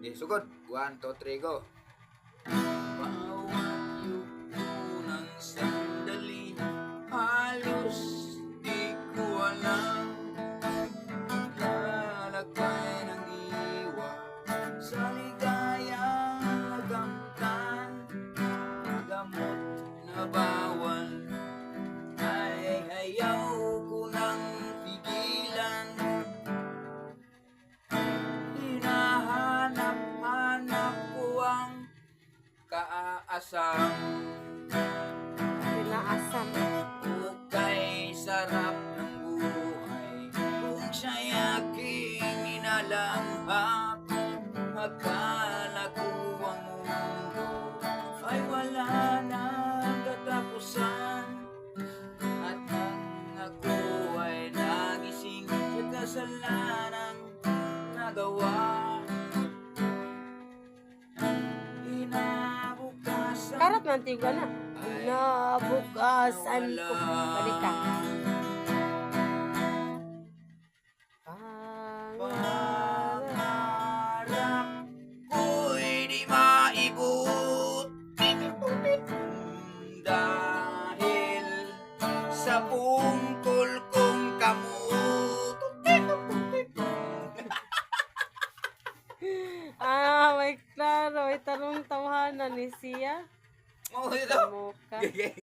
Di, sugod. 1, 2, 3, go. Bawat yuko ng sandali, halos di ko alam. Lalagay ng diwa sa ligayang nagamtan. Gamot na bawal ay ayaw ko nang pigilan. Hinahanap-hanap ko ang kaasam. Pinaasam. Ukay sarap ng buhay kung siya'y aking inalanghap. Akala ko ang mundo ay wala nang katapusan, at ang ako ay nagising sa kasalanang nagawa. Inabukasan Karat man tigo na. Nabukasan ko. Balik ka. pangarap ko'y di maibut dahil sa pungkol kong kamot. May klaro. May tarong tawanan ni siya. Oh, ito. Muka.